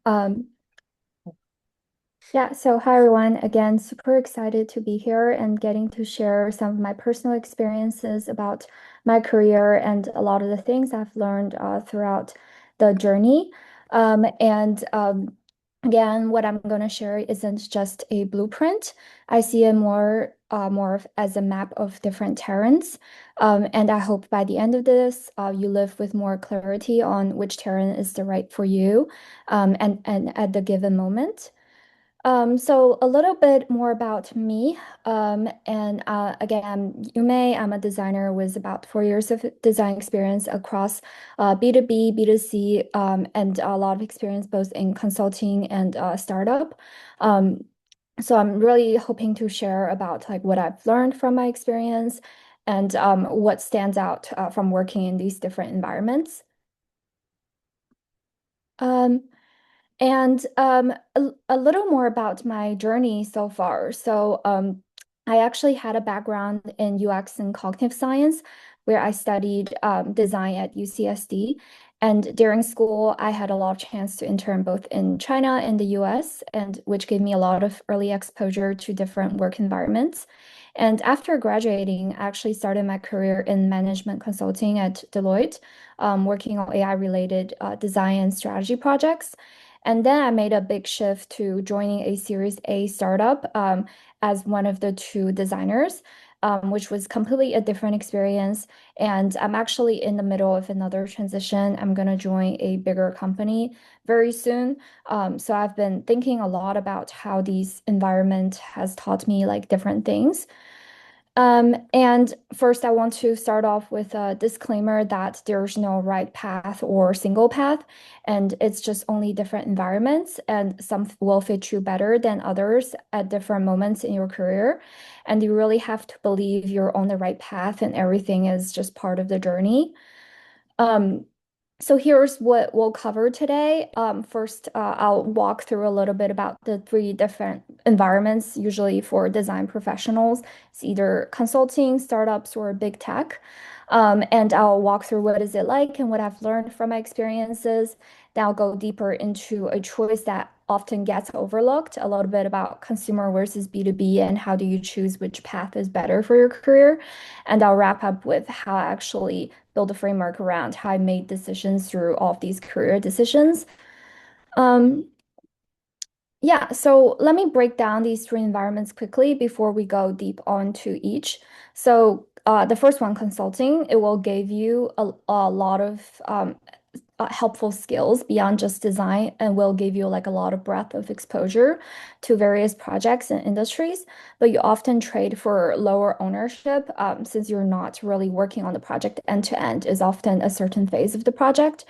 Um, yeah, so hi everyone. Again, super excited to be here and getting to share some of my personal experiences about my career and a lot of the things I've learned throughout the journey. And again, what I'm going to share isn't just a blueprint. I see it as a map of different terrains. And I hope by the end of this, you live with more clarity on which terrain is the right for you, and at the given moment. So a little bit more about me. And again, I'm Yumei. I'm a designer with about 4 years of design experience across B2B, B2C, and a lot of experience both in consulting and startup. Um, so I'm really hoping to share about like what I've learned from my experience and what stands out from working in these different environments. Um, And a little more about my journey so far. I actually had a background in UX and cognitive science, where I studied design at UCSD. And during school, I had a lot of chance to intern both in China and the US, and which gave me a lot of early exposure to different work environments. And after graduating, I actually started my career in management consulting at Deloitte, working on AI related design and strategy projects. And then I made a big shift to joining a Series A startup as one of the two designers, which was completely a different experience. And I'm actually in the middle of another transition. I'm going to join a bigger company very soon. So I've been thinking a lot about how these environment has taught me like different things. And first, I want to start off with a disclaimer that there's no right path or single path, and it's just only different environments, and some will fit you better than others at different moments in your career. And you really have to believe you're on the right path, and everything is just part of the journey. Um, so here's what we'll cover today. First, I'll walk through a little bit about the three different environments, usually for design professionals. It's either consulting, startups, or big tech. And I'll walk through what is it like and what I've learned from my experiences. Then I'll go deeper into a choice that often gets overlooked, a little bit about consumer versus B2B and how do you choose which path is better for your career. And I'll wrap up with how I actually build a framework around how I made decisions through all of these career decisions. Um, yeah, so let me break down these three environments quickly before we go deep onto each. The first one, consulting, it will give you a lot of helpful skills beyond just design and will give you like a lot of breadth of exposure to various projects and industries. But you often trade for lower ownership since you're not really working on the project end to end, is often a certain phase of the project.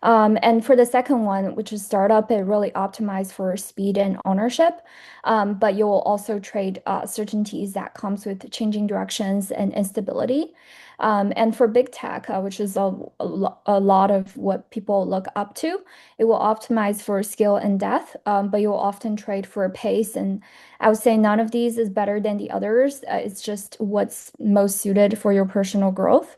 And for the second one, which is startup, it really optimized for speed and ownership. But you'll also trade certainties that comes with changing directions and instability. And for big tech, which is a lot of what people look up to, it will optimize for skill and depth, but you'll often trade for pace. And I would say none of these is better than the others. It's just what's most suited for your personal growth.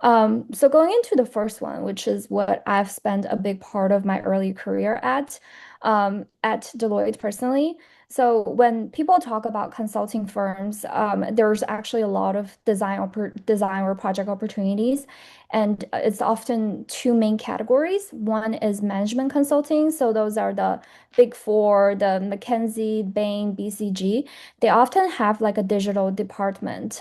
So going into the first one, which is what I've spent a big part of my early career at Deloitte personally. So when people talk about consulting firms, there's actually a lot of design or project opportunities, and it's often two main categories. One is management consulting, so those are the Big Four, the McKinsey, Bain, BCG. They often have like a digital department.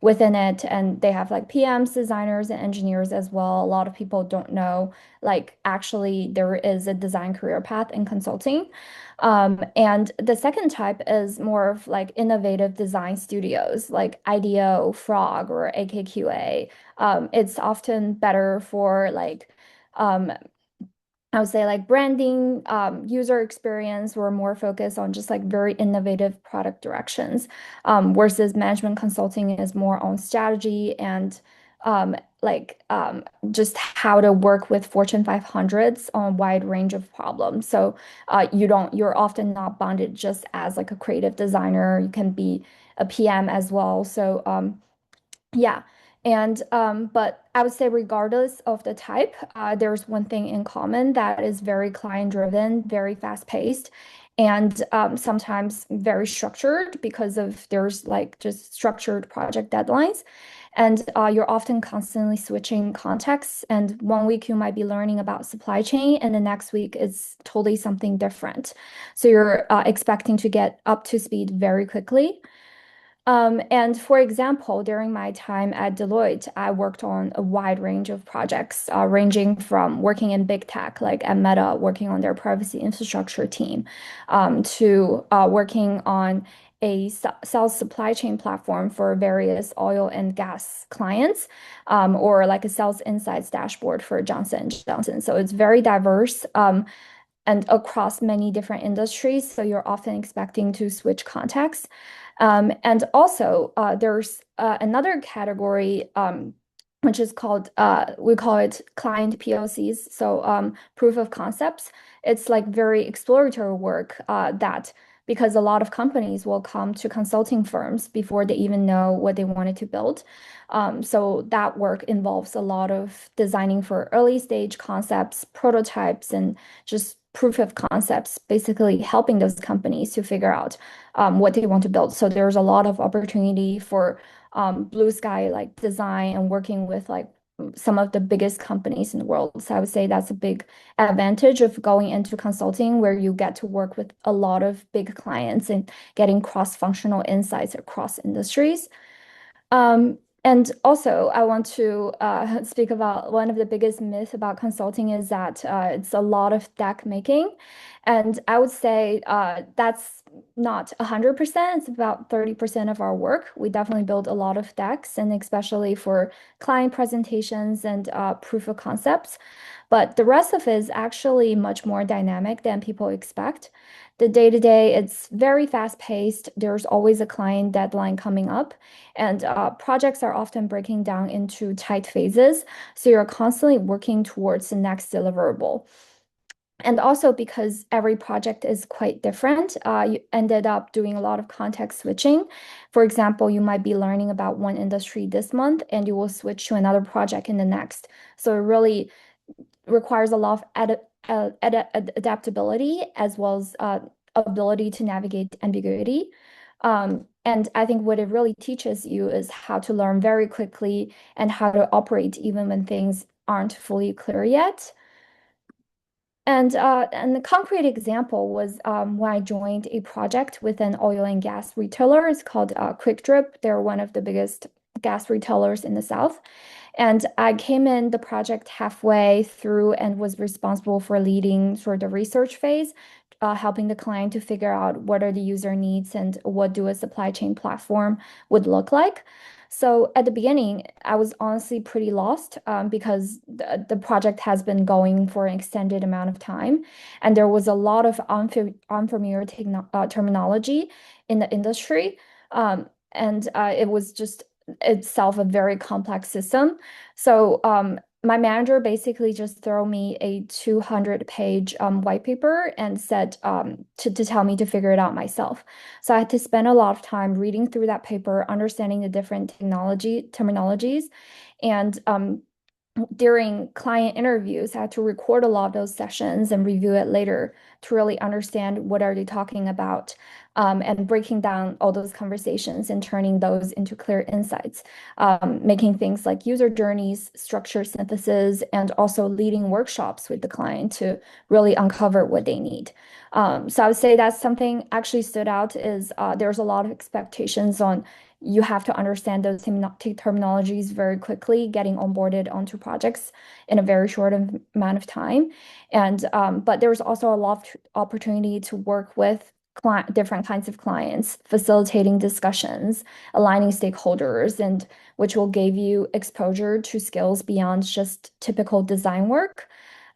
Within it, and they have like PMs, designers, and engineers as well. A lot of people don't know, like, actually, there is a design career path in consulting. And the second type is more of like innovative design studios, like IDEO, Frog, or AKQA. It's often better for like um, I would say like branding, user experience, we're more focused on just like very innovative product directions, versus management consulting is more on strategy and um, like just how to work with Fortune 500s on a wide range of problems. So you're often not bonded just as like a creative designer. You can be a PM as well. So yeah. But I would say regardless of the type, there's one thing in common that is very client driven, very fast paced, and sometimes very structured because of there's like just structured project deadlines. And you're often constantly switching contexts. And one week you might be learning about supply chain, and the next week is totally something different. So you're expecting to get up to speed very quickly. And for example, during my time at Deloitte, I worked on a wide range of projects, ranging from working in big tech, like at Meta, working on their privacy infrastructure team, to working on a sales supply chain platform for various oil and gas clients, or like a sales insights dashboard for Johnson Johnson. So it's very diverse. And across many different industries. So you're often expecting to switch contexts. And also, there's another category, which is called, we call it client POCs, so proof of concepts. It's like very exploratory work that because a lot of companies will come to consulting firms before they even know what they wanted to build. So that work involves a lot of designing for early stage concepts, prototypes, and just proof of concepts, basically helping those companies to figure out what they want to build. So there's a lot of opportunity for blue sky like design and working with like some of the biggest companies in the world. So I would say that's a big advantage of going into consulting where you get to work with a lot of big clients and getting cross-functional insights across industries. And also, I want to speak about one of the biggest myths about consulting is that it's a lot of deck making. And I would say that's not 100%. It's about 30% of our work. We definitely build a lot of decks, and especially for client presentations and proof of concepts. But the rest of it is actually much more dynamic than people expect. The day-to-day, it's very fast-paced. There's always a client deadline coming up, and projects are often breaking down into tight phases. So you're constantly working towards the next deliverable. And also because every project is quite different, you ended up doing a lot of context switching. For example, you might be learning about one industry this month, and you will switch to another project in the next. So it really requires a lot of adaptability as well as ability to navigate ambiguity. And I think what it really teaches you is how to learn very quickly and how to operate even when things aren't fully clear yet. And the concrete example was when I joined a project with an oil and gas retailer. It's called Quick Drip. They're one of the biggest gas retailers in the South. And I came in the project halfway through and was responsible for leading sort of the research phase, helping the client to figure out what are the user needs and what do a supply chain platform would look like. So at the beginning, I was honestly pretty lost because the project has been going for an extended amount of time, and there was a lot of unfamiliar terminology in the industry, and it was just itself a very complex system. So my manager basically just threw me a 200-page white paper and said to tell me to figure it out myself. So I had to spend a lot of time reading through that paper, understanding the different technology terminologies, and during client interviews, I had to record a lot of those sessions and review it later to really understand what are they talking about, and breaking down all those conversations and turning those into clear insights, making things like user journeys, structure synthesis, and also leading workshops with the client to really uncover what they need. So I would say that's something actually stood out is there's a lot of expectations on you have to understand those terminologies very quickly, getting onboarded onto projects in a very short amount of time. And but there's also a lot of opportunity to work with different kinds of clients, facilitating discussions, aligning stakeholders, and which will give you exposure to skills beyond just typical design work.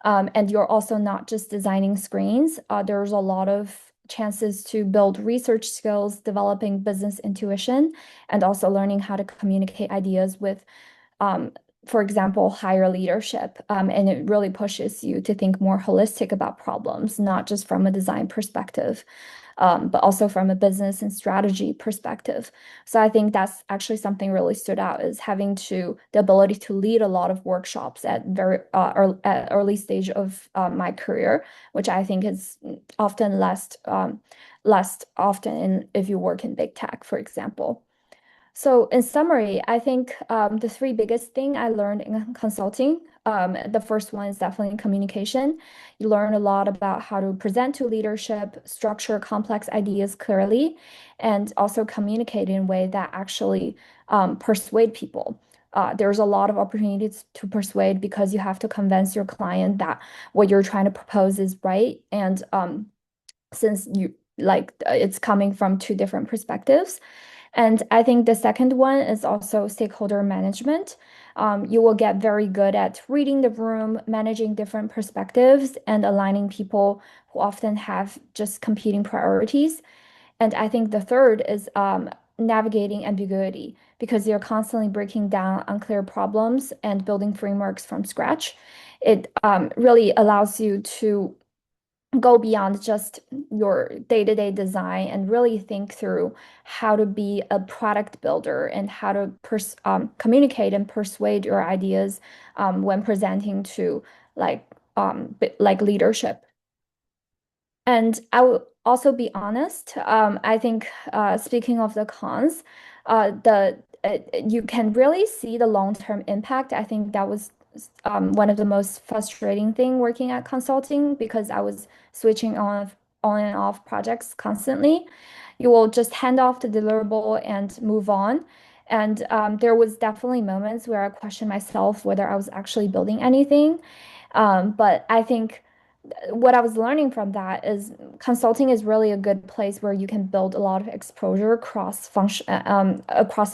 And you're also not just designing screens. There's a lot of chances to build research skills, developing business intuition, and also learning how to communicate ideas with for example, higher leadership. And it really pushes you to think more holistic about problems, not just from a design perspective, but also from a business and strategy perspective. So I think that's actually something really stood out is having the ability to lead a lot of workshops at at early stage of my career, which I think is often less often if you work in big tech, for example. So in summary, I think the three biggest thing I learned in consulting, the first one is definitely communication. You learn a lot about how to present to leadership, structure complex ideas clearly, and also communicate in a way that actually persuade people. There's a lot of opportunities to persuade because you have to convince your client that what you're trying to propose is right. And since it's coming from two different perspectives. And I think the second one is also stakeholder management. You will get very good at reading the room, managing different perspectives, and aligning people who often have just competing priorities. And I think the third is navigating ambiguity because you're constantly breaking down unclear problems and building frameworks from scratch. It really allows you to go beyond just your day-to-day design and really think through how to be a product builder and how to communicate and persuade your ideas when presenting to like leadership. And I will also be honest, I think speaking of the cons, the you can really see the long-term impact. I think that was one of the most frustrating thing working at consulting because I was switching on and off projects constantly. You will just hand off the deliverable and move on. And there was definitely moments where I questioned myself whether I was actually building anything. But I think what I was learning from that is consulting is really a good place where you can build a lot of exposure across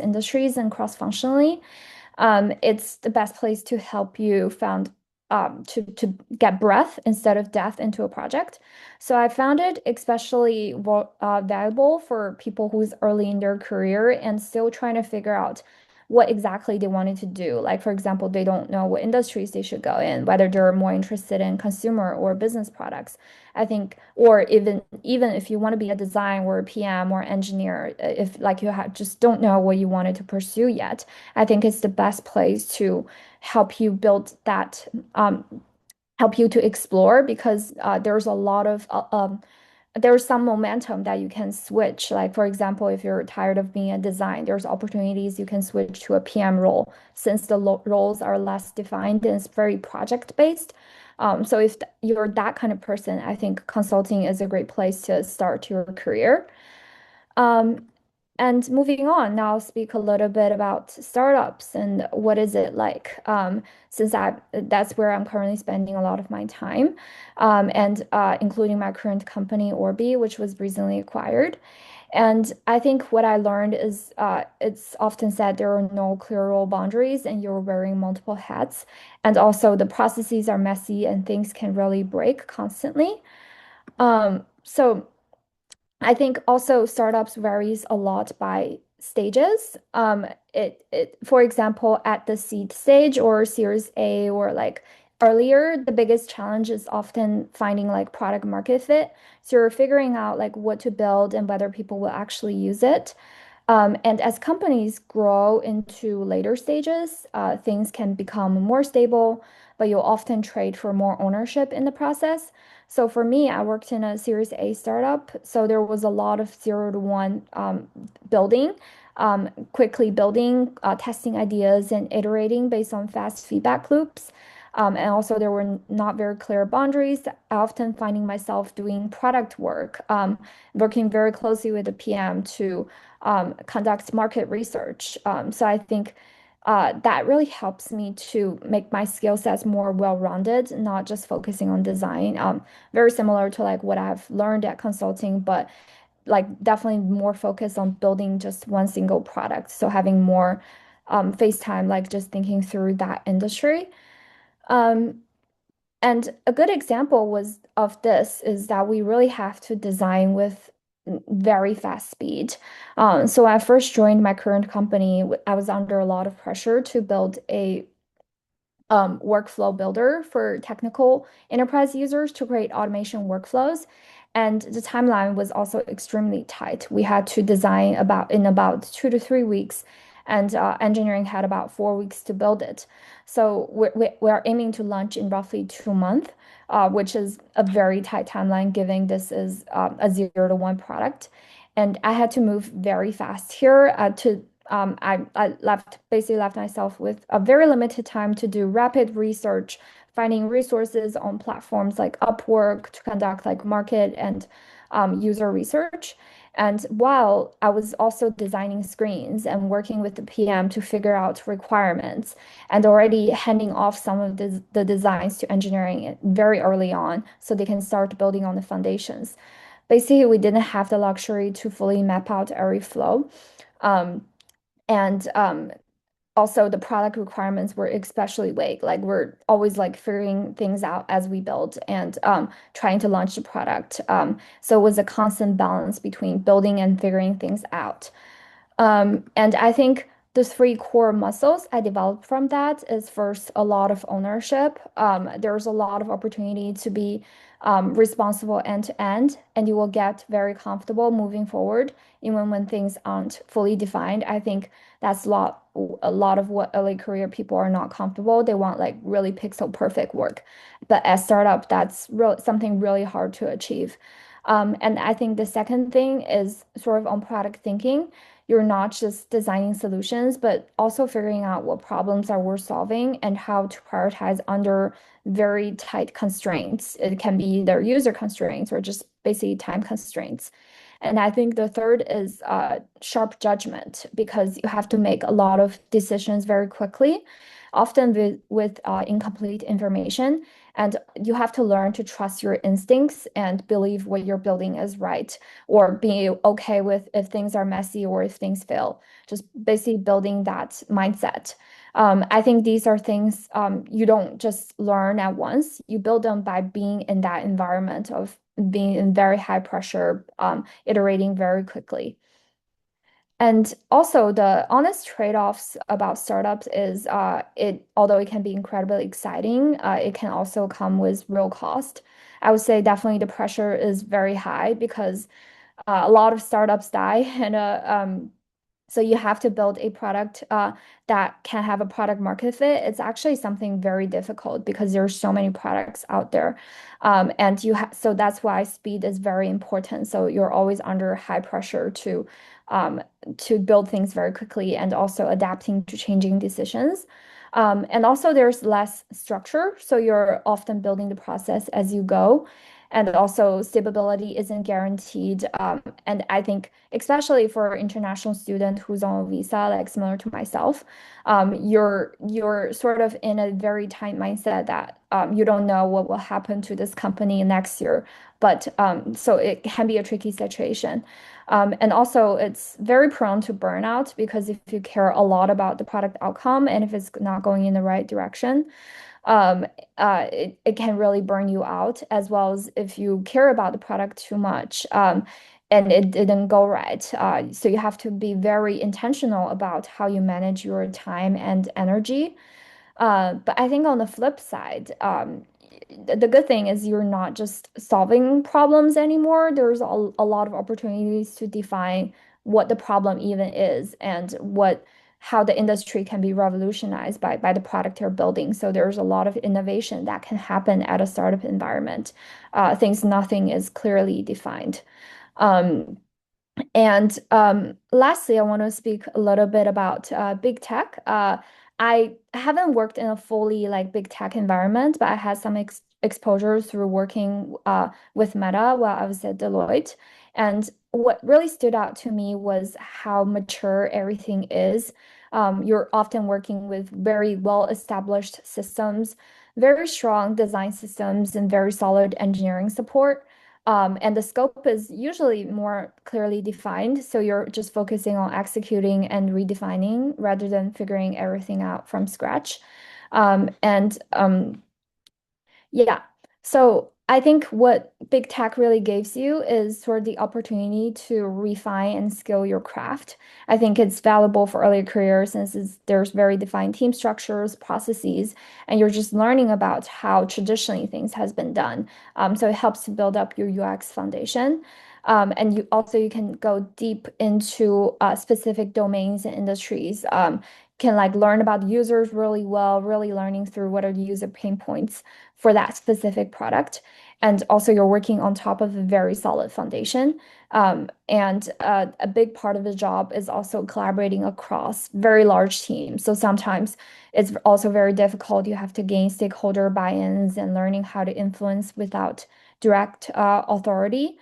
industries and cross functionally. It's the best place to help you found to get breadth instead of depth into a project. So I found it especially valuable for people who's early in their career and still trying to figure out what exactly they wanted to do. Like, for example, they don't know what industries they should go in, whether they're more interested in consumer or business products. I think, or even if you want to be a design or a PM or engineer, if like just don't know what you wanted to pursue yet, I think it's the best place to help you build that, help you to explore because there's some momentum that you can switch. Like, for example, if you're tired of being a design, there's opportunities you can switch to a PM role since the roles are less defined and it's very project based. So if you're that kind of person, I think consulting is a great place to start your career. Um, and moving on, now I'll speak a little bit about startups and what is it like, since that's where I'm currently spending a lot of my time, and including my current company, Orby, which was recently acquired. And I think what I learned is it's often said there are no clear role boundaries and you're wearing multiple hats. And also the processes are messy and things can really break constantly. So I think also startups varies a lot by stages. For example, at the seed stage or Series A or like earlier, the biggest challenge is often finding like product market fit. So you're figuring out like what to build and whether people will actually use it. And as companies grow into later stages, things can become more stable, but you'll often trade for more ownership in the process. So for me, I worked in a Series A startup, so there was a lot of 0 to 1 building, quickly building, testing ideas, and iterating based on fast feedback loops. And also, there were not very clear boundaries. Often finding myself doing product work, working very closely with the PM to conduct market research. So I think that really helps me to make my skill sets more well-rounded, not just focusing on design. Very similar to like what I've learned at consulting, but like definitely more focused on building just one single product. So having more face time, like just thinking through that industry. Um, and a good example was of this is that we really have to design with very fast speed. So when I first joined my current company, I was under a lot of pressure to build a workflow builder for technical enterprise users to create automation workflows. And the timeline was also extremely tight. We had to design about 2 to 3 weeks, and engineering had about 4 weeks to build it. So we're aiming to launch in roughly 2 months, which is a very tight timeline given this is a 0 to 1 product. And I had to move very fast here I basically left myself with a very limited time to do rapid research, finding resources on platforms like Upwork to conduct like market and user research. And while I was also designing screens and working with the PM to figure out requirements and already handing off some of the designs to engineering very early on so they can start building on the foundations. Basically, we didn't have the luxury to fully map out every flow. Um, and Also the product requirements were especially vague. Like we're always like figuring things out as we build and trying to launch the product. So it was a constant balance between building and figuring things out. And I think the three core muscles I developed from that is first a lot of ownership. There's a lot of opportunity to be responsible end to end, and you will get very comfortable moving forward, even when things aren't fully defined. I think that's a lot of what early career people are not comfortable. They want like really pixel perfect work, but as startup, that's something really hard to achieve. And I think the second thing is sort of on product thinking. You're not just designing solutions, but also figuring out what problems are worth solving and how to prioritize under very tight constraints. It can be either user constraints or just basically time constraints. And I think the third is sharp judgment because you have to make a lot of decisions very quickly, often with incomplete information. And you have to learn to trust your instincts and believe what you're building is right, or be okay with if things are messy or if things fail. Just basically building that mindset. I think these are things you don't just learn at once. You build them by being in that environment of being in very high pressure, iterating very quickly. And also the honest trade-offs about startups is although it can be incredibly exciting, it can also come with real cost. I would say definitely the pressure is very high because a lot of startups die and so you have to build a product that can have a product market fit. It's actually something very difficult because there's so many products out there. And so that's why speed is very important. So you're always under high pressure to build things very quickly and also adapting to changing decisions. And also there's less structure. So you're often building the process as you go. And also stability isn't guaranteed. And I think especially for an international student who's on a visa, like similar to myself, you're sort of in a very tight mindset that you don't know what will happen to this company next year. But so it can be a tricky situation. And also it's very prone to burnout because if you care a lot about the product outcome and if it's not going in the right direction, um, it can really burn you out, as well as if you care about the product too much, and it didn't go right. So you have to be very intentional about how you manage your time and energy. But I think on the flip side, the good thing is you're not just solving problems anymore. There's a lot of opportunities to define what the problem even is and how the industry can be revolutionized by the product you're building. So there's a lot of innovation that can happen at a startup environment. Things nothing is clearly defined. Um, and Lastly, I want to speak a little bit about big tech. I haven't worked in a fully like big tech environment, but I had some exposure through working with Meta while I was at Deloitte. And what really stood out to me was how mature everything is. You're often working with very well-established systems, very strong design systems, and very solid engineering support. And the scope is usually more clearly defined. So you're just focusing on executing and redefining rather than figuring everything out from scratch. And Yeah, so I think what big tech really gives you is sort of the opportunity to refine and scale your craft. I think it's valuable for early careers since there's very defined team structures, processes, and you're just learning about how traditionally things has been done. So it helps to build up your UX foundation. And you can go deep into specific domains and industries. Can like learn about users really well, really learning through what are the user pain points for that specific product. And also, you're working on top of a very solid foundation. And a big part of the job is also collaborating across very large teams. So sometimes it's also very difficult. You have to gain stakeholder buy-ins and learning how to influence without direct authority.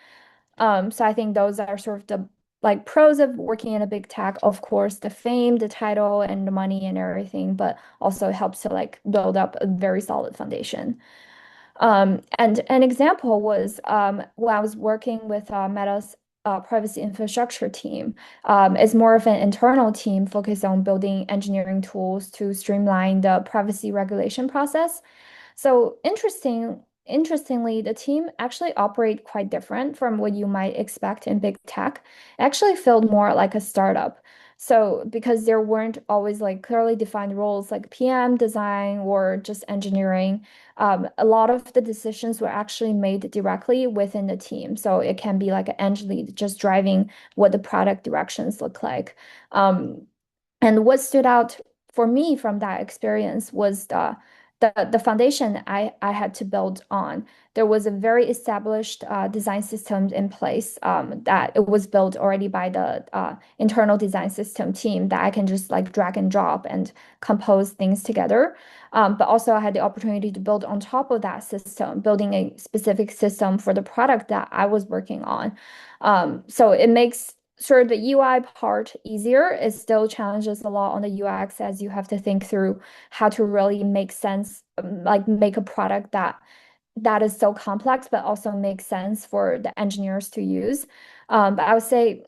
So I think those are sort of the like pros of working in a big tech. Of course, the fame, the title, and the money and everything, but also helps to like build up a very solid foundation. And an example was when I was working with Meta's privacy infrastructure team. It's more of an internal team focused on building engineering tools to streamline the privacy regulation process. So interestingly, the team actually operate quite different from what you might expect in big tech. It actually felt more like a startup. So because there weren't always like clearly defined roles like PM, design, or just engineering, a lot of the decisions were actually made directly within the team. So it can be like an engine lead just driving what the product directions look like. Um, and what stood out for me from that experience was the foundation I had to build on. There was a very established design system in place that it was built already by the internal design system team that I can just like drag and drop and compose things together. But also I had the opportunity to build on top of that system, building a specific system for the product that I was working on. So it makes sure the UI part easier. It still challenges a lot on the UX as you have to think through how to really make sense, like make a product that is so complex, but also makes sense for the engineers to use. But I would say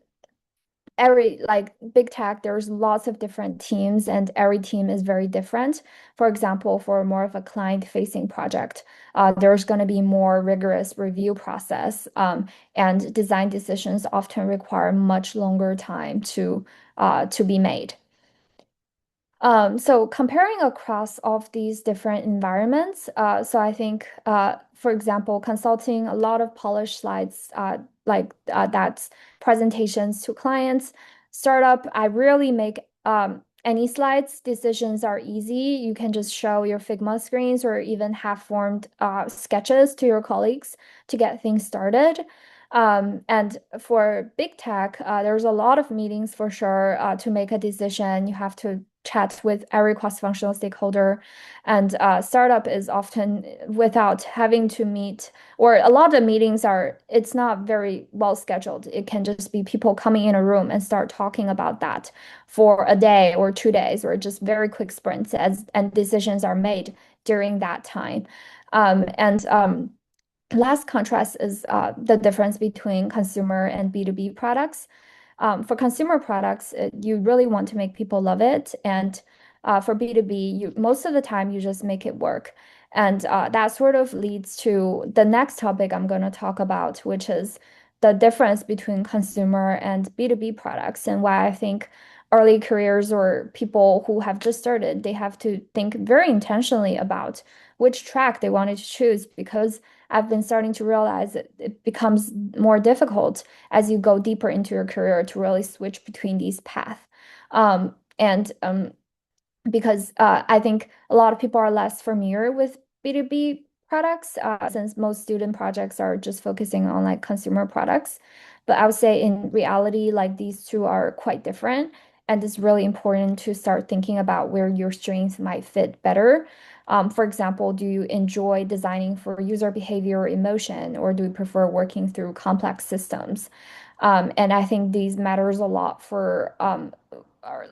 every like big tech, there's lots of different teams, and every team is very different. For example, for more of a client-facing project, there's going to be more rigorous review process, and design decisions often require much longer time to be made. So comparing across all of these different environments, so I think, for example, consulting a lot of polished slides, that's presentations to clients. Startup, I rarely make any slides. Decisions are easy. You can just show your Figma screens or even half-formed sketches to your colleagues to get things started. And for big tech, there's a lot of meetings for sure to make a decision. You have to chat with every cross-functional stakeholder. And startup is often without having to meet, or a lot of the meetings are, it's not very well scheduled. It can just be people coming in a room and start talking about that for a day or 2 days, or just very quick sprints and decisions are made during that time. And last contrast is the difference between consumer and B2B products. For consumer products, you really want to make people love it. And for B2B, most of the time you just make it work. And that sort of leads to the next topic I'm going to talk about, which is the difference between consumer and B2B products, and why I think early careers or people who have just started, they have to think very intentionally about which track they wanted to choose, because I've been starting to realize that it becomes more difficult as you go deeper into your career to really switch between these paths. And because I think a lot of people are less familiar with B2B products, since most student projects are just focusing on like consumer products. But I would say in reality, like these two are quite different. And it's really important to start thinking about where your strengths might fit better. For example, do you enjoy designing for user behavior or emotion, or do you prefer working through complex systems? And I think these matters a lot for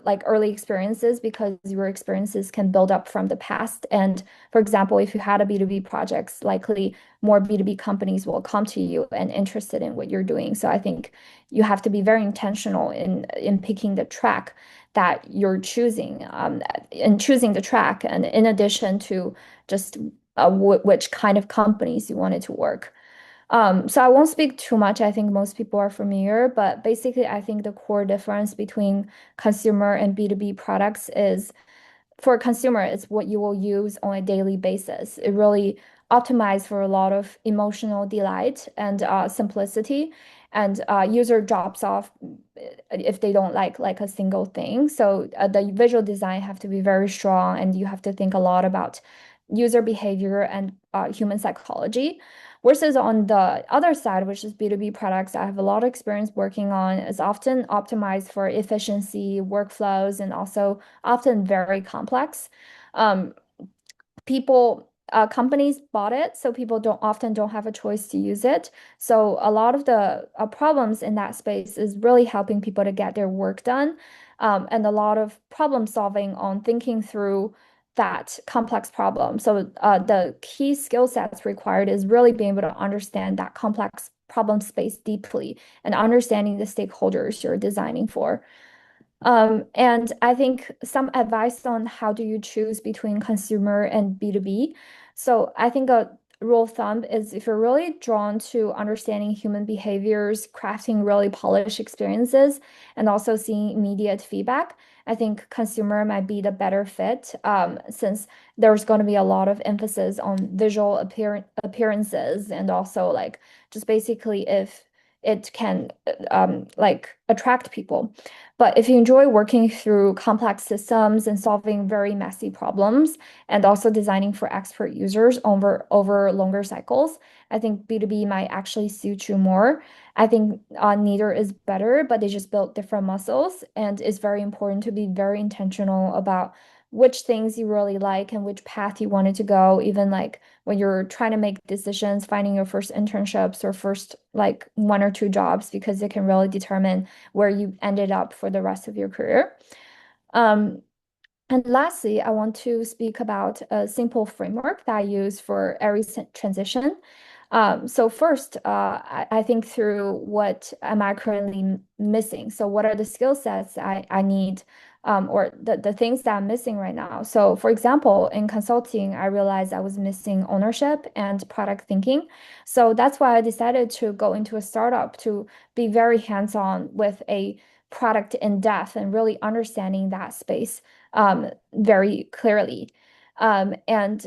like early experiences, because your experiences can build up from the past. And for example, if you had a B2B projects, likely more B2B companies will come to you and interested in what you're doing. So I think you have to be very intentional in picking the track that you're choosing, and choosing the track. And in addition to just which kind of companies you wanted to work. So I won't speak too much. I think most people are familiar, but basically, I think the core difference between consumer and B2B products is for a consumer, it's what you will use on a daily basis. It really optimized for a lot of emotional delight and simplicity. And user drops off if they don't like a single thing. So the visual design have to be very strong, and you have to think a lot about user behavior and human psychology. Versus on the other side, which is B2B products, I have a lot of experience working on, is often optimized for efficiency, workflows, and also often very complex. Um, companies bought it, so people don't have a choice to use it. So a lot of the problems in that space is really helping people to get their work done, and a lot of problem solving on thinking through that complex problem. So the key skill sets required is really being able to understand that complex problem space deeply and understanding the stakeholders you're designing for. And I think some advice on how do you choose between consumer and B2B. So I think a rule of thumb is if you're really drawn to understanding human behaviors, crafting really polished experiences, and also seeing immediate feedback, I think consumer might be the better fit, since there's going to be a lot of emphasis on visual appearances and also like just basically if it can like attract people. But if you enjoy working through complex systems and solving very messy problems and also designing for expert users over longer cycles, I think B2B might actually suit you more. I think neither is better, but they just build different muscles. And it's very important to be very intentional about which things you really like and which path you wanted to go, even like when you're trying to make decisions, finding your first internships or first like one or two jobs, because it can really determine where you ended up for the rest of your career. Um, and lastly, I want to speak about a simple framework that I use for every transition. So first, I think through what am I currently missing? So what are the skill sets I need, or the things that I'm missing right now? So for example, in consulting, I realized I was missing ownership and product thinking. So that's why I decided to go into a startup to be very hands-on with a product in depth and really understanding that space very clearly. And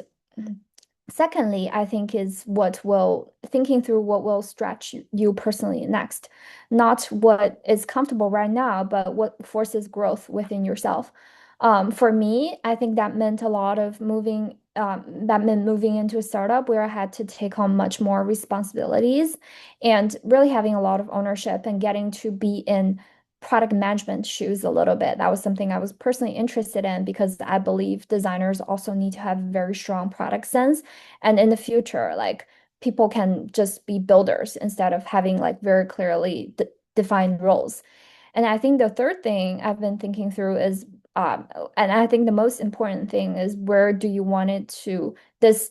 secondly, I think is what will thinking through what will stretch you personally next, not what is comfortable right now, but what forces growth within yourself. For me, I think that meant a lot of moving. That meant moving into a startup where I had to take on much more responsibilities and really having a lot of ownership and getting to be in product management shoes a little bit. That was something I was personally interested in because I believe designers also need to have very strong product sense. And in the future, like people can just be builders instead of having like very clearly defined roles. And I think the third thing I've been thinking through is, and I think the most important thing is where do you want it to this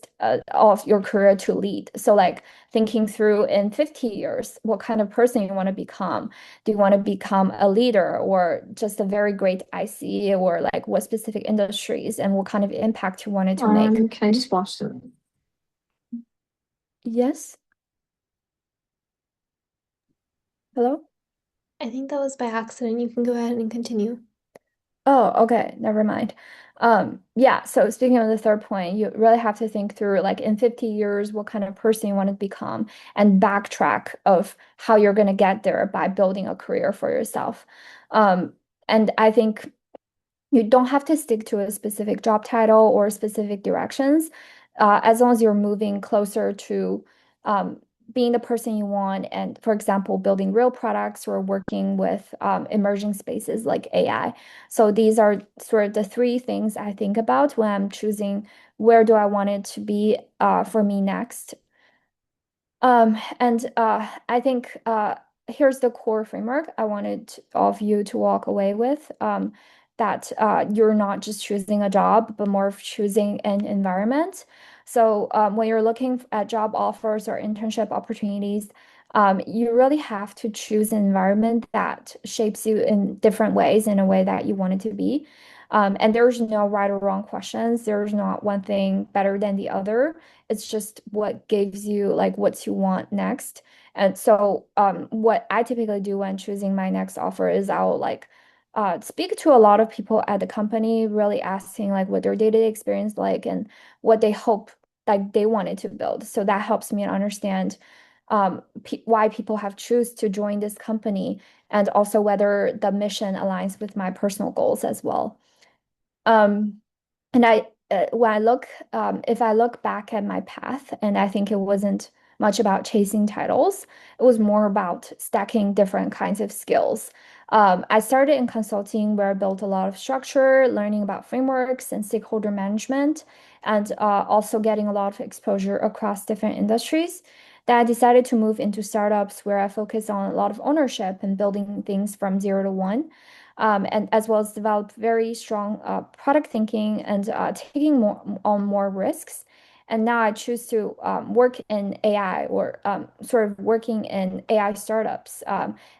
of your career to lead? So like thinking through in 50 years, what kind of person you want to become? Do you want to become a leader or just a very great IC or like what specific industries and what kind of impact you wanted to make? Can I just watch them? Yes. Hello? I think that was by accident. You can go ahead and continue. Oh, okay. Never mind. Yeah, so speaking of the third point, you really have to think through like in 50 years, what kind of person you want to become and backtrack of how you're going to get there by building a career for yourself. Um, and I think you don't have to stick to a specific job title or specific directions, as long as you're moving closer to being the person you want. And for example, building real products or working with emerging spaces like AI. So these are sort of the three things I think about when I'm choosing where do I want it to be for me next. And I think here's the core framework I wanted all of you to walk away with, that you're not just choosing a job, but more of choosing an environment. So when you're looking at job offers or internship opportunities, you really have to choose an environment that shapes you in different ways in a way that you want it to be. And there's no right or wrong questions. There's not one thing better than the other. It's just what gives you like what you want next. And so what I typically do when choosing my next offer is I'll like speak to a lot of people at the company, really asking like what their day-to-day experience like and what they hope like they wanted to build. So that helps me understand pe why people have choose to join this company and also whether the mission aligns with my personal goals as well. Um, and when I look, if I look back at my path, and I think it wasn't much about chasing titles, it was more about stacking different kinds of skills. I started in consulting where I built a lot of structure, learning about frameworks and stakeholder management, and also getting a lot of exposure across different industries. Then I decided to move into startups where I focus on a lot of ownership and building things from 0 to 1 and as well as develop very strong product thinking and taking more risks. And now I choose to work in AI or sort of working in AI startups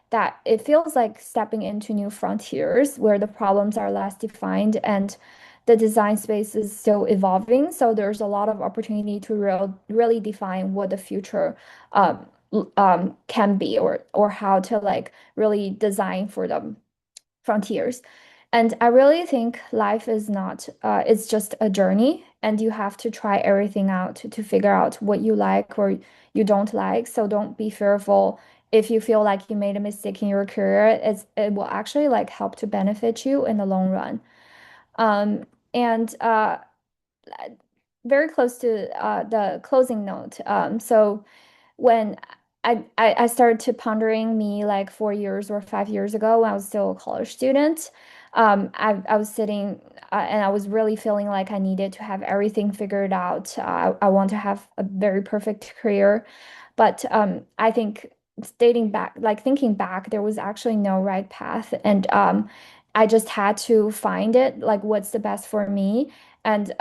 that it feels like stepping into new frontiers where the problems are less defined and the design space is still evolving. So there's a lot of opportunity to really define what the future can be or how to like really design for them frontiers. And I really think life is not, it's just a journey, and you have to try everything out to figure out what you like or you don't like. So don't be fearful if you feel like you made a mistake in your career. It will actually like help to benefit you in the long run. And very close to the closing note. So when I started to pondering me like 4 years or 5 years ago when I was still a college student. I was sitting and I was really feeling like I needed to have everything figured out. I want to have a very perfect career. But I think stating back, like thinking back, there was actually no right path. And I just had to find it, like what's the best for me. And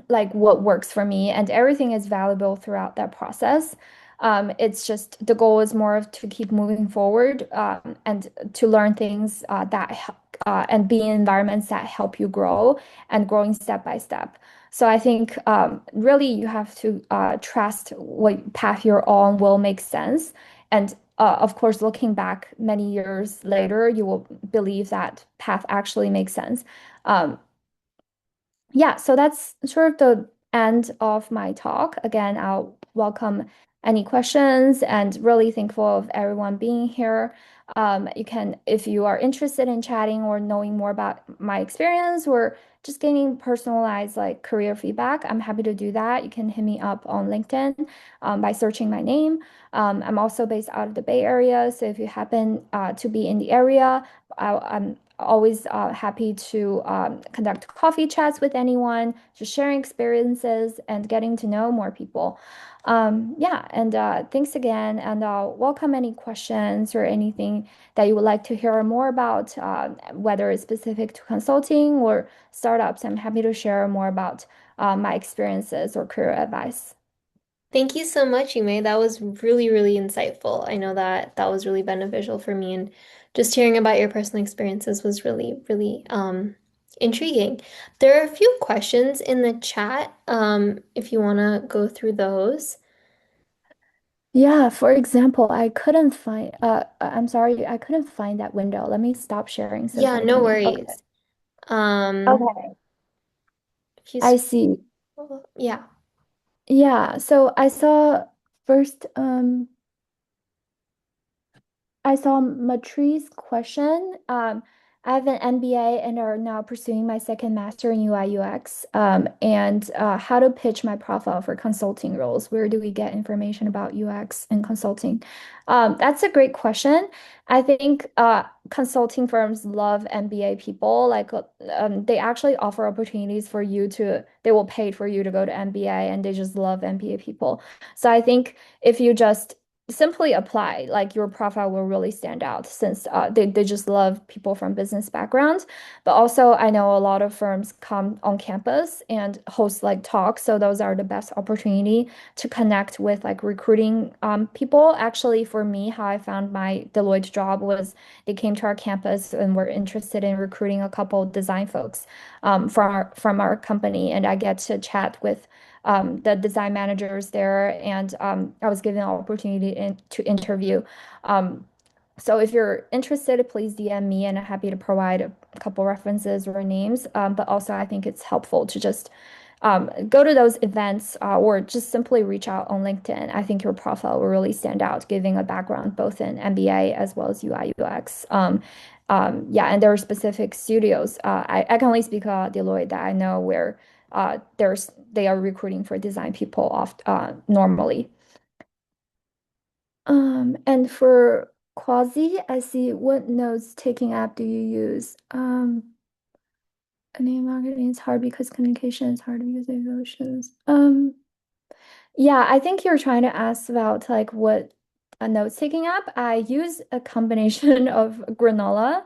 like what works for me, and everything is valuable throughout that process. It's just the goal is more of to keep moving forward and to learn things and be in environments that help you grow and growing step by step. So I think really you have to trust what path you're on will make sense. And of course, looking back many years later, you will believe that path actually makes sense. Um, yeah, so that's sort of the end of my talk. Again, I'll welcome any questions and really thankful of everyone being here. You can, if you are interested in chatting or knowing more about my experience or just getting personalized like career feedback, I'm happy to do that. You can hit me up on LinkedIn by searching my name. I'm also based out of the Bay Area, so if you happen to be in the area, I'm always happy to conduct coffee chats with anyone, just sharing experiences and getting to know more people. Yeah, and thanks again, and welcome any questions or anything that you would like to hear more about, whether it's specific to consulting or startups. I'm happy to share more about my experiences or career advice. Thank you so much, Yumei. That was really, really insightful. I know that that was really beneficial for me, and just hearing about your personal experiences was really, really intriguing. There are a few questions in the chat, if you want to go through those. Yeah, for example, I couldn't find, I'm sorry, I couldn't find that window. Let me stop sharing so Yeah, I no can, okay. worries. Um, Okay, if you I scroll, see. yeah. Yeah, so I saw first, I saw Matri's question. I have an MBA and are now pursuing my second master in UI UX. And how to pitch my profile for consulting roles. Where do we get information about UX and consulting? That's a great question. I think consulting firms love MBA people. Like they actually offer opportunities for you to, they will pay for you to go to MBA and they just love MBA people. So I think if you just simply apply, like your profile will really stand out since they just love people from business backgrounds. But also, I know a lot of firms come on campus and host like talks. So those are the best opportunity to connect with like recruiting people. Actually, for me, how I found my Deloitte job was they came to our campus and were interested in recruiting a couple design folks from our company. And I get to chat with the design managers there, and I was given an opportunity to interview. Um, so if you're interested, please DM me, and I'm happy to provide a couple references or names. But also, I think it's helpful to just go to those events or just simply reach out on LinkedIn. I think your profile will really stand out, giving a background both in MBA as well as UI UX. Yeah, and there are specific studios. I can only speak about Deloitte that I know where they are recruiting for design people oft normally. And for Quasi, I see what notes taking app do you use? Name marketing is hard because communication is hard to use emotions. Yeah, I think you're trying to ask about like what a notes-taking app. I use a combination of Granola,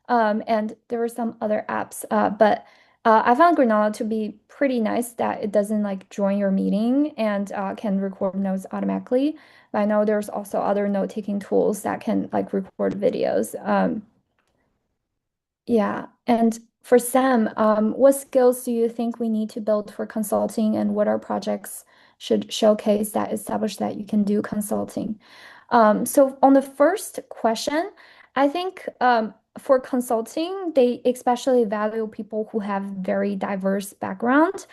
and there were some other apps, but I found Granola to be pretty nice that it doesn't like join your meeting and can record notes automatically. But I know there's also other note-taking tools that can like record videos. Yeah. And for Sam, what skills do you think we need to build for consulting, and what are projects should showcase that establish that you can do consulting? So on the first question, I think for consulting, they especially value people who have very diverse background.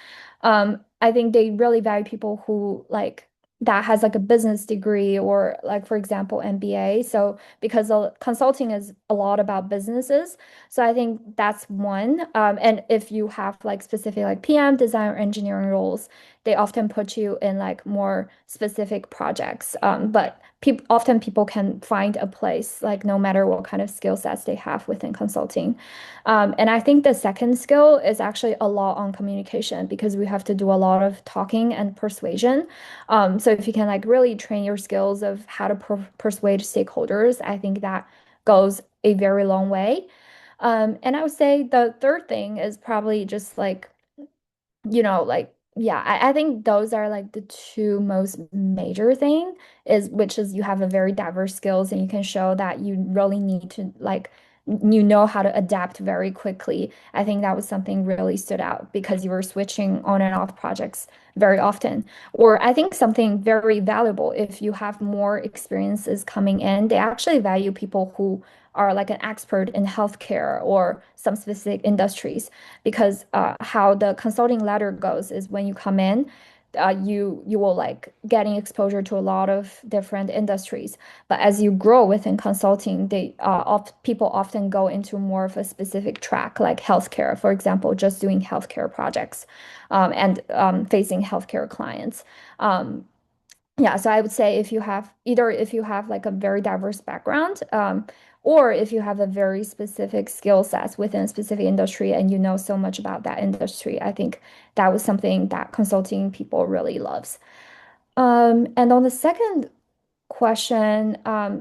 I think they really value people who like that has like a business degree or like for example MBA. So because consulting is a lot about businesses, so I think that's one. And if you have like specific like PM, design or engineering roles, they often put you in like more specific projects. But often people can find a place like no matter what kind of skill sets they have within consulting. And I think the second skill is actually a lot on communication because we have to do a lot of talking and persuasion. So if you can like really train your skills of how to persuade stakeholders, I think that goes a very long way. And I would say the third thing is probably just like, like, yeah, I think those are like the two most major thing which is you have a very diverse skills and you can show that you really need to like, you know how to adapt very quickly. I think that was something really stood out because you were switching on and off projects very often. Or I think something very valuable if you have more experiences coming in, they actually value people who are like an expert in healthcare or some specific industries because how the consulting ladder goes is when you come in, you will like getting exposure to a lot of different industries. But as you grow within consulting, people often go into more of a specific track, like healthcare, for example, just doing healthcare projects and facing healthcare clients. Um, yeah, so I would say if you have like a very diverse background, or if you have a very specific skill sets within a specific industry and you know so much about that industry, I think that was something that consulting people really loves. And on the second question, I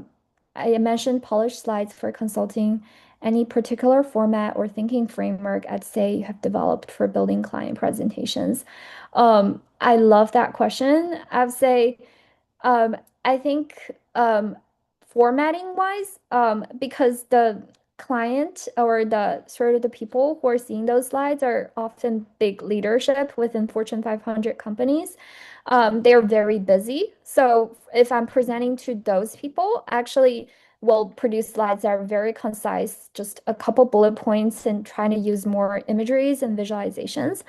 mentioned polished slides for consulting. Any particular format or thinking framework I'd say you have developed for building client presentations? I love that question. I'd say I think formatting wise, because the client or the sort of the people who are seeing those slides are often big leadership within Fortune 500 companies. They're very busy. So if I'm presenting to those people, actually will produce slides that are very concise, just a couple bullet points and trying to use more imageries and visualizations.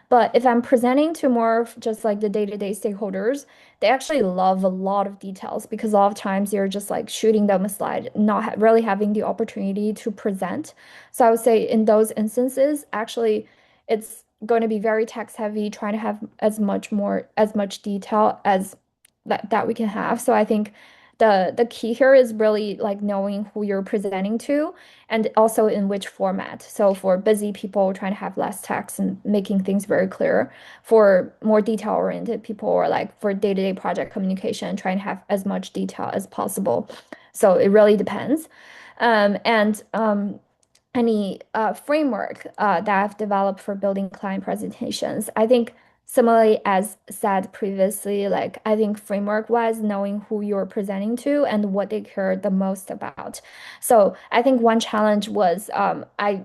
But if I'm presenting to more of just like the day-to-day stakeholders, they actually love a lot of details because a lot of times you're just like shooting them a slide, not ha really having the opportunity to present. So I would say in those instances, actually, it's going to be very text heavy, trying to have as much detail as that we can have. So I think the key here is really like knowing who you're presenting to and also in which format. So for busy people trying to have less text and making things very clear. For more detail-oriented people or like for day-to-day project communication, trying to have as much detail as possible. So it really depends. And any framework that I've developed for building client presentations. I think similarly as said previously, like I think framework wise, knowing who you're presenting to and what they care the most about. So I think one challenge was I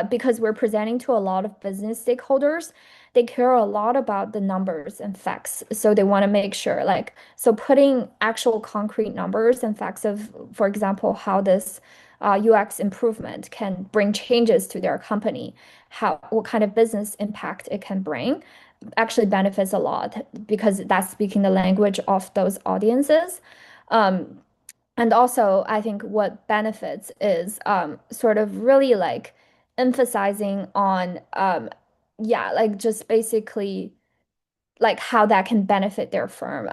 because we're presenting to a lot of business stakeholders, they care a lot about the numbers and facts. So they want to make sure like so putting actual concrete numbers and facts of, for example, how this UX improvement can bring changes to their company, how what kind of business impact it can bring, actually benefits a lot because that's speaking the language of those audiences. Um, and also, I think what benefits is sort of really like emphasizing on, yeah, like just basically like how that can benefit their firm.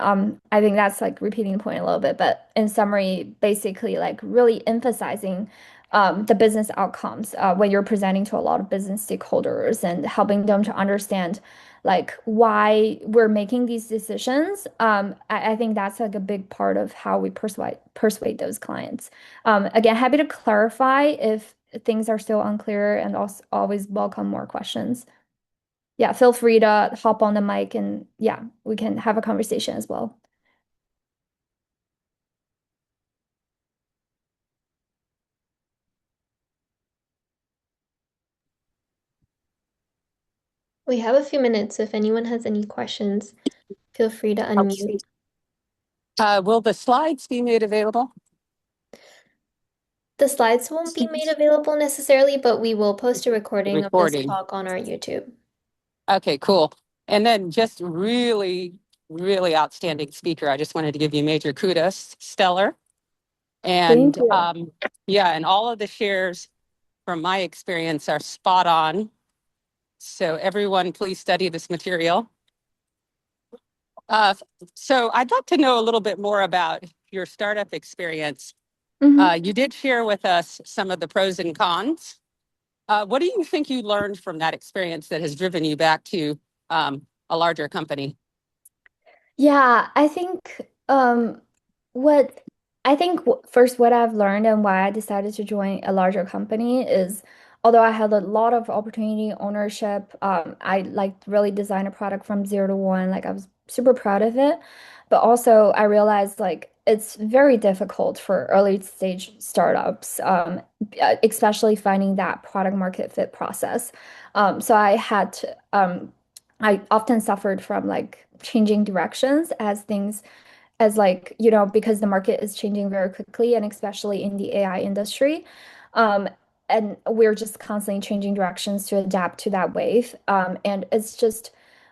I think that's like repeating the point a little bit, but in summary, basically like really emphasizing the business outcomes when you're presenting to a lot of business stakeholders and helping them to understand like why we're making these decisions. I think that's like a big part of how we persuade those clients. Again, happy to clarify if things are still unclear and also always welcome more questions. Yeah, feel free to hop on the mic and yeah, we can have a conversation as well. We have a few minutes. If anyone has any questions, feel free to unmute. Will the slides be made available? The slides won't be made available necessarily, but we will post a recording of this Recording. talk on our YouTube. Okay, cool. And then just really, really outstanding speaker. I just wanted to give you major kudos, stellar. Thank And you. yeah, and all of the shares from my experience are spot on. So everyone, please study this material. Uh, so I'd like to know a little bit more about your startup experience. Mhm. You did share with us some of the pros and cons. What do you think you learned from that experience that has driven you back to a larger company? Yeah, I think what first what I've learned and why I decided to join a larger company is although I had a lot of opportunity ownership, I like really designed a product from 0 to 1. Like I was super proud of it. But also I realized like it's very difficult for early stage startups, especially finding that product market fit process. So I often suffered from like changing directions as things as like, because the market is changing very quickly and especially in the AI industry. Um, and we're just constantly changing directions to adapt to that wave. And it's just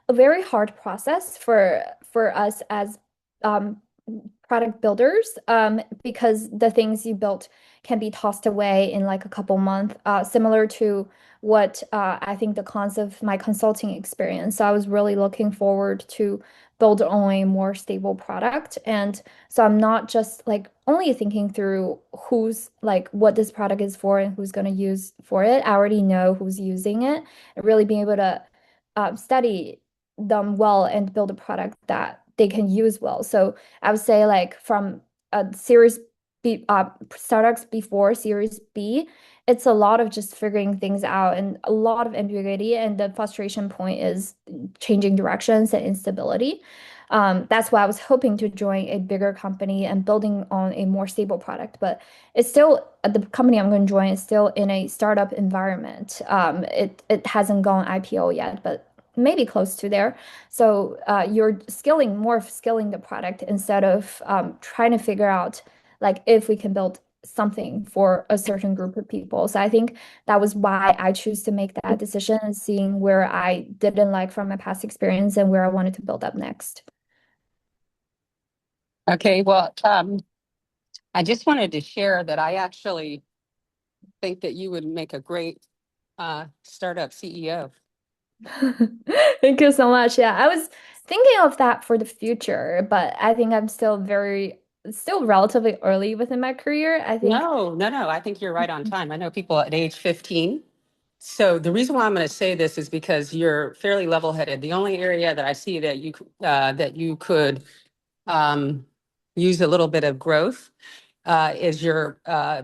a very hard process for us as um, product builders because the things you built can be tossed away in like a couple months, similar to what I think the cons of my consulting experience. So I was really looking forward to build on a more stable product. And so I'm not just like only thinking through who's like what this product is for and who's going to use for it. I already know who's using it and really being able to study them well and build a product that they can use well. So I would say like from a Series B startups before Series B, it's a lot of just figuring things out and a lot of ambiguity. And the frustration point is changing directions and instability. That's why I was hoping to join a bigger company and building on a more stable product. But it's still the company I'm going to join is still in a startup environment. It hasn't gone IPO yet, but maybe close to there. So you're more of skilling the product instead of trying to figure out like if we can build something for a certain group of people. So I think that was why I choose to make that decision and seeing where I didn't like from my past experience and where I wanted to build up next. Okay, well, I just wanted to share that I actually think that you would make a great startup CEO. Thank you so much. Yeah, I was thinking of that for the future, but I think I'm still very still relatively early within my career. I think. No, no, no. I think you're right on time. I know people at age 15. So the reason why I'm going to say this is because you're fairly level-headed. The only area that I see that you could um, use a little bit of growth is your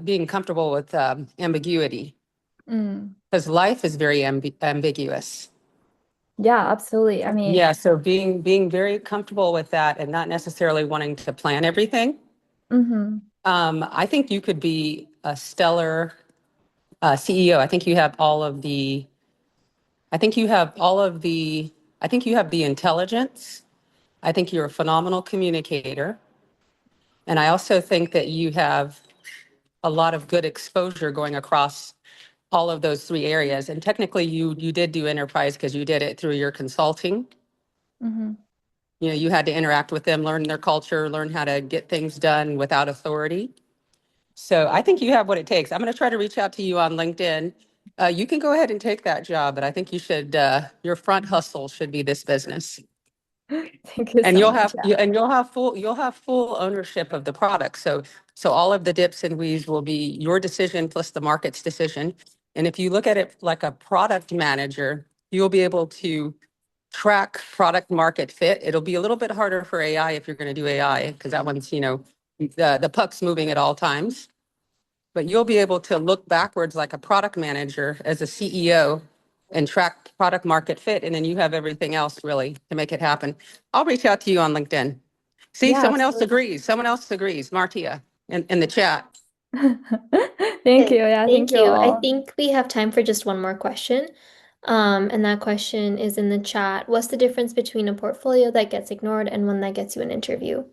being comfortable with ambiguity, Mm, because life is very ambiguous. yeah, absolutely. I mean, Yeah, so being very comfortable with that and not necessarily wanting to plan everything. hmm I think you could be a stellar CEO. I think you have all of the, I think you have all of the, I think you have the intelligence. I think you're a phenomenal communicator. And I also think that you have a lot of good exposure going across all of those three areas. And technically you did do enterprise because you did it through your consulting. hmm You know, you had to interact with them, learn their culture, learn how to get things done without authority. So I think you have what it takes. I'm going to try to reach out to you on LinkedIn. You can go ahead and take that job, but I think you should, your front hustle should be this business. Thank you And so much. Yeah. you'll have full ownership of the product. So all of the dips and weaves will be your decision plus the market's decision. And if you look at it like a product manager, you'll be able to track product market fit. It'll be a little bit harder for AI if you're going to do AI, because that one's, you know, the puck's moving at all times. But you'll be able to look backwards like a product manager as a CEO and track product market fit. And then you have everything else really to make it happen. I'll reach out to you on LinkedIn. See, Yeah, someone else absolutely. agrees. Someone else agrees. Martia in the chat. Thank you. Okay, Yeah, thank thank you you. I all. think we have time for just one more question. And that question is in the chat. What's the difference between a portfolio that gets ignored and one that gets you an interview?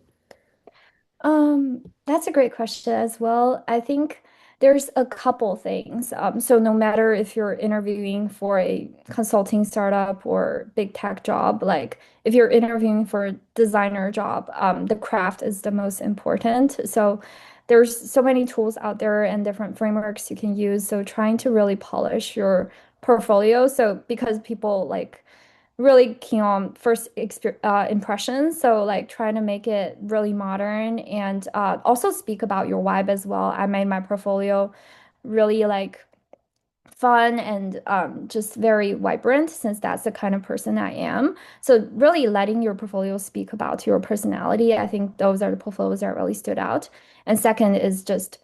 That's a great question as well. I think there's a couple things. So no matter if you're interviewing for a consulting startup or big tech job, like if you're interviewing for a designer job, the craft is the most important. So there's so many tools out there and different frameworks you can use. So trying to really polish your portfolio. So because people like really keen on first impressions. So like trying to make it really modern and also speak about your vibe as well. I made my portfolio really like fun and just very vibrant since that's the kind of person I am. So really letting your portfolio speak about your personality, I think those are the portfolios that really stood out. And second is just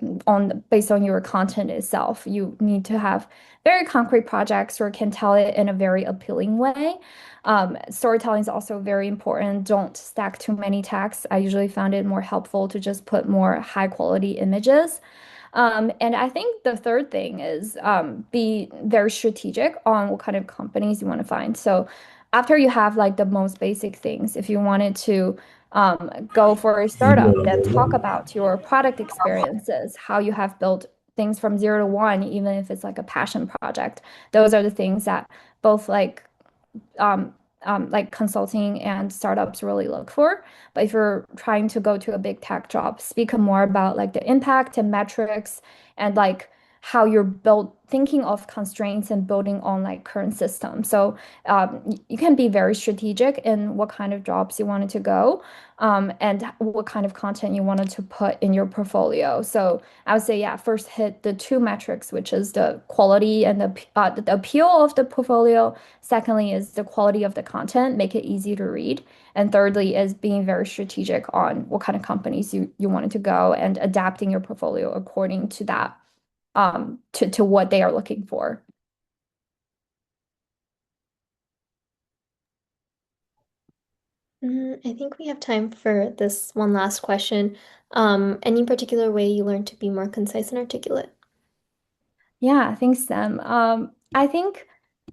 based on your content itself. You need to have very concrete projects or can tell it in a very appealing way. Storytelling is also very important. Don't stack too many tags. I usually found it more helpful to just put more high quality images. And I think the third thing is be very strategic on what kind of companies you want to find. So after you have like the most basic things, if you wanted to go for a startup, then talk about your product experiences, how you have built things from 0 to 1, even if it's like a passion project. Those are the things that both um, like consulting and startups really look for. But if you're trying to go to a big tech job, speak more about like the impact and metrics and like how you're built thinking of constraints and building on like current systems. So you can be very strategic in what kind of jobs you wanted to go and what kind of content you wanted to put in your portfolio. So I would say, yeah, first hit the two metrics, which is the quality and the appeal of the portfolio. Secondly, is the quality of the content, make it easy to read. And thirdly, is being very strategic on what kind of companies you wanted to go and adapting your portfolio according to that, to what they are looking for. I think we have time for this one last question. Any particular way you learned to be more concise and articulate? Yeah, thanks, Sam. I think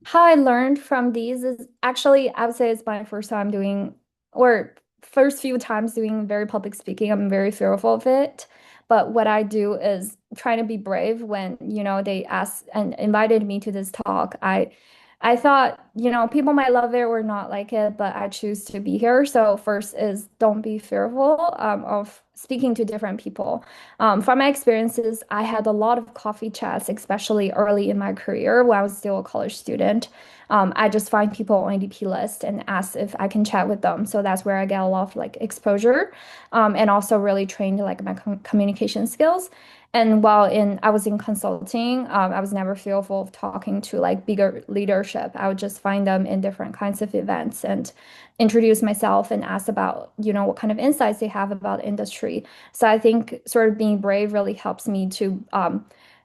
how I learned from these is actually, I would say it's my first time doing, or first few times doing very public speaking. I'm very fearful of it. But what I do is trying to be brave when, they asked and invited me to this talk. I thought people might love it or not like it, but I choose to be here. So first is don't be fearful of speaking to different people. From my experiences, I had a lot of coffee chats, especially early in my career when I was still a college student. I just find people on ADP list and ask if I can chat with them. So that's where I get a lot of like exposure, and also really trained like my communication skills. And I was in consulting, I was never fearful of talking to like bigger leadership. I would just find them in different kinds of events and introduce myself and ask about, what kind of insights they have about industry. So I think sort of being brave really helps me to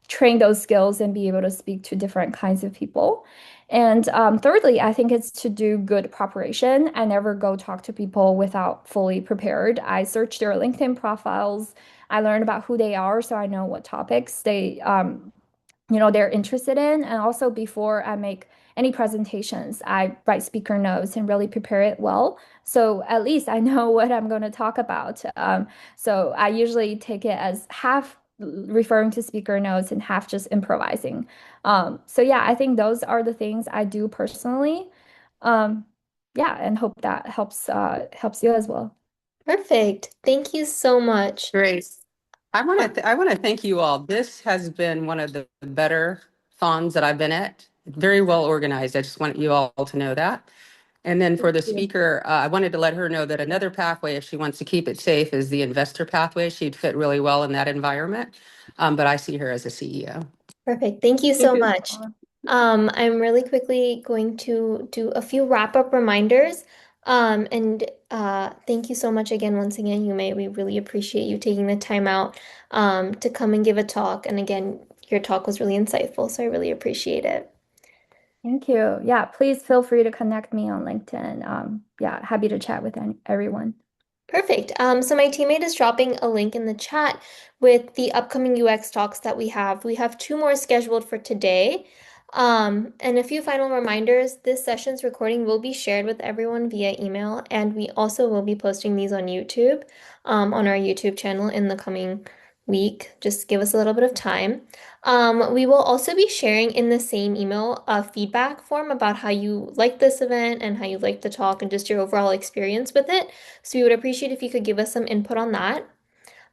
train those skills and be able to speak to different kinds of people. And thirdly, I think it's to do good preparation. I never go talk to people without fully prepared. I search their LinkedIn profiles. I learn about who they are, so I know what topics they're interested in. And also before I make any presentations, I write speaker notes and really prepare it well. So at least I know what I'm going to talk about. So I usually take it as half referring to speaker notes and half just improvising. So yeah, I think those are the things I do personally. Um, yeah, and hope that helps you as well. Perfect. Thank you so much. Great. I want to thank you all. This has been one of the better fawns that I've been at. Very well organized. I just want you all to know that. And then for the speaker, I wanted to let her know that another pathway, if she wants to keep it safe, is the investor pathway. She'd fit really well in that environment. But I see her as a CEO. Perfect. Thank you Thank so you. much. I'm really quickly going to do a few wrap-up reminders. And thank you so much again, once again, Yume. We really appreciate you taking the time out to come and give a talk. And again, your talk was really insightful, so I really appreciate it. Thank you. Yeah, please feel free to connect me on LinkedIn. Yeah, happy to chat with everyone. Perfect. So my teammate is dropping a link in the chat with the upcoming UX talks that we have. We have two more scheduled for today. And a few final reminders. This session's recording will be shared with everyone via email, and we also will be posting these on YouTube, on our YouTube channel in the coming week. Just give us a little bit of time. We will also be sharing in the same email a feedback form about how you liked this event and how you liked the talk and just your overall experience with it. So we would appreciate if you could give us some input on that.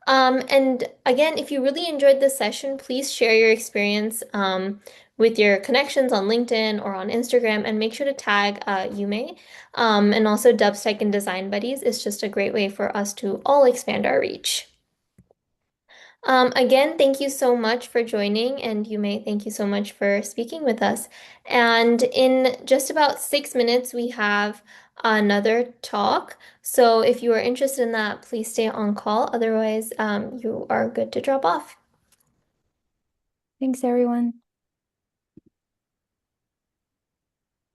And again, if you really enjoyed this session, please share your experience with your connections on LinkedIn or on Instagram, and make sure to tag Yume. And also Dubstech and Design Buddies is just a great way for us to all expand our reach. Again, thank you so much for joining, and Yume, thank you so much for speaking with us. And in just about 6 minutes, we have another talk. So if you are interested in that, please stay on call. Otherwise, you are good to drop off. Thanks, everyone.